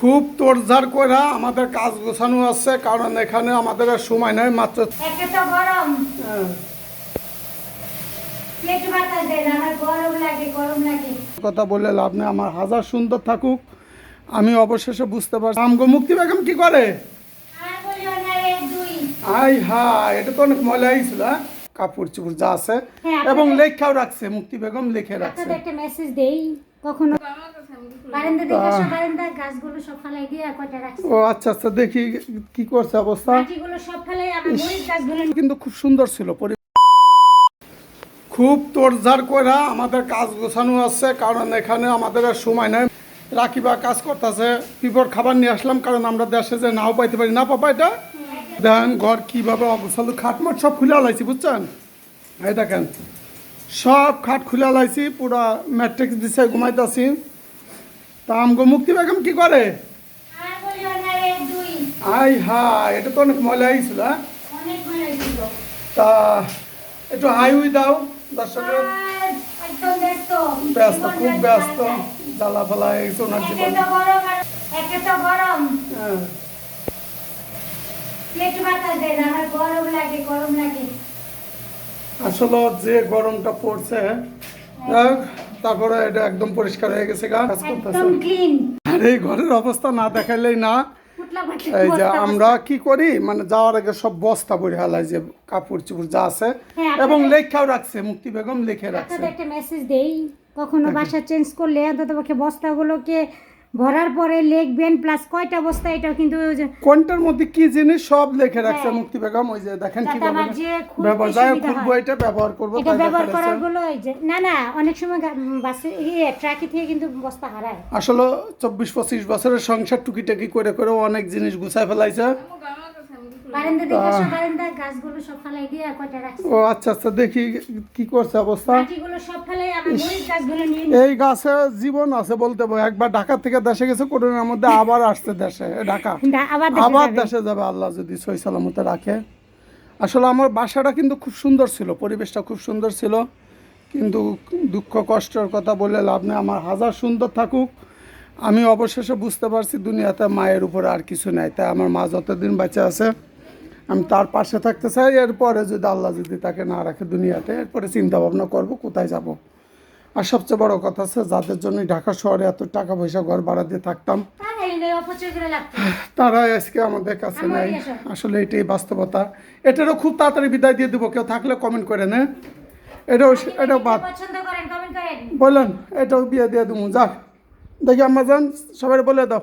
খুব তোড়ঝাড় করে আমাদের কাজ গোছানো আছে, কারণ এখানে আমাদের আর সময় নেই মাত্র। একে তো গরম, হ্যাঁ, পেট বাতাস দেয় না, আমার গরম লাগে গরম লাগে। কথা বলে লাভ নেই, আমার হাজার সুন্দর থাকুক, আমি অবশেষে বুঝতে পারছি আমগো মুক্তি বেগম কি করে। আর বলিও না এক দুই। আই হা, এটা তো অনেক ময়লা হয়েছিল। হ্যাঁ, কাপড় চোপড় যা আছে হ্যাঁ, এবং আপনাদের- লেখাও রাখছে, মুক্তি বেগম লিখে রাখছে। আপনাদের একটা মেসেজ দেই, কখনো বারান্দা দেখে আসো, বারান্দা গাছগুলো সব ফালাই দিয়ে কয়টা রাখছি, ও আচ্ছা আচ্ছা, দেখি কি করছে অবস্থা। মাটিগুলো সব ফালাই আমার মরিচ গাছগুলো কিন্তু খুব সুন্দর ছিল খুব তোড়ঝাড় করে আমাদের কাজ গোছানো আছে, কারণ এখানে আমাদের আর সময় নেই। রাকিবা কাজ করতেছে, পিপর খাবার নিয়ে আসলাম, কারণ আমরা দেশে যে নাও পাইতে পারি না। পাপা এটা দেখেন ঘর কীভাবে অবস্থালু, খাটমাট সব খুলে লাইছি বুঝছেন। এই দেখেন সব খাট খুলে লাইছি, পুরা ম্যাট্রিক্স দিছে, ঘুমাইতেছি। তা আমগো মুক্তি বেগম কি করে। আর বলিও না এক দুই। আই হা, এটা তো অনেক ময়লা হয়েছিল। হ্যাঁ, অনেক ভালো ছিল। তা একটু হাইওয়ে দাও দর্শকের। আর একদম ব্যস্ত, ব্যস্ত, জীবন খুব ব্যস্ত, জ্বালা ফালা এই সোনার একে জীবন। তো গরম আর একে তো গরম, হ্যাঁ, পেট বাতাস দেয় না, আমার গরম লাগে গরম লাগে। আসলে যে গরমটা পড়ছে, যাক, তারপরে এটা একদম পরিষ্কার হয়ে গেছে, কাজ করতেছে। একদম ক্লিন। আর এই ঘরের অবস্থা না দেখাইলেই না। পুতলা পাতলা এই যে বস্তা আমরা কি করি, মানে যাওয়ার আগে সব বস্তা ভরে হালাই, যে কাপড় চোপড় যা আছে হ্যাঁ, এবং আপনাদের- লেখাও রাখছে, মুক্তি বেগম লিখে রাখছে। আপনাদের একটা মেসেজ দেই, কখনো বাসা চেঞ্জ করলে অন্তত পক্ষে বস্তাগুলোকে ভরার পরে লিখবেন, প্লাস কয়টা বস্তা, এটাও কিন্তু কোনটার মধ্যে কি জিনিস সব লিখে রাখছে হ্যাঁ। মুক্তি বেগম। ওই যে দেখেন যাতে কিভাবে আমার যে খুলতে ব্যবহার, যাই হোক, সুবিধা খুলবো, হয়। এটা ব্যবহার করবো, এটা তাই ব্যবহার দেখা করার যাচ্ছে। গুলো এই যে না অনেক সময় বাসে ট্রাকে থেকে কিন্তু বস্তা হারায়। আসলে 24-25 বছরের সংসার টুকিটাকি করে করে অনেক জিনিস গুছাই ফেলাইছে। বারান্দা দেখে আসো, বারান্দা গাছগুলো সব ফালাই দিয়ে কয়টা রাখছি, ও আচ্ছা আচ্ছা, দেখি কি করছে অবস্থা। মাটিগুলো সব ফালাই আমার মরিচ গাছগুলো নিয়ে এই গাছে জীবন আছে বলতে পারো। একবার ঢাকা থেকে দেশে গেছে, করোনার মধ্যে আবার আসছে দেশে, ঢাকা আবার আবার যাবে। দেশে যাবে, আল্লাহ যদি সহি সালামতে রাখে। আসলে আমার বাসাটা কিন্তু খুব সুন্দর ছিল, পরিবেশটা খুব সুন্দর ছিল, কিন্তু দুঃখ কষ্টের কথা বলে লাভ নেই, আমার হাজার সুন্দর থাকুক, আমি অবশেষে বুঝতে পারছি দুনিয়াতে মায়ের উপরে আর কিছু নাই। তাই আমার মা যতদিন বেঁচে আছে আমি তার পাশে থাকতে চাই। এরপরে যদি আল্লাহ যদি তাকে না রাখে দুনিয়াতে, এরপরে চিন্তা ভাবনা করবো কোথায় যাব। আর সবচেয়ে বড় কথা আছে, যাদের জন্য ঢাকা শহরে এত টাকা পয়সা ঘর ভাড়া দিয়ে থাকতাম, তাই নেই, অপচয় করে লাগতো। তারা আজকে আমাদের কাছে আমার নাই। এসব। আসলে এটাই বাস্তবতা। এটারও খুব তাড়াতাড়ি বিদায় দিয়ে দেবো, কেউ থাকলে কমেন্ট করে না। এটাও বাদ পছন্দ করেন কমেন্ট করেন। বললেন, এটাও বিয়ে দিয়ে দেবো। যাক, দেখি আম্মা যান, সবাই বলে দাও।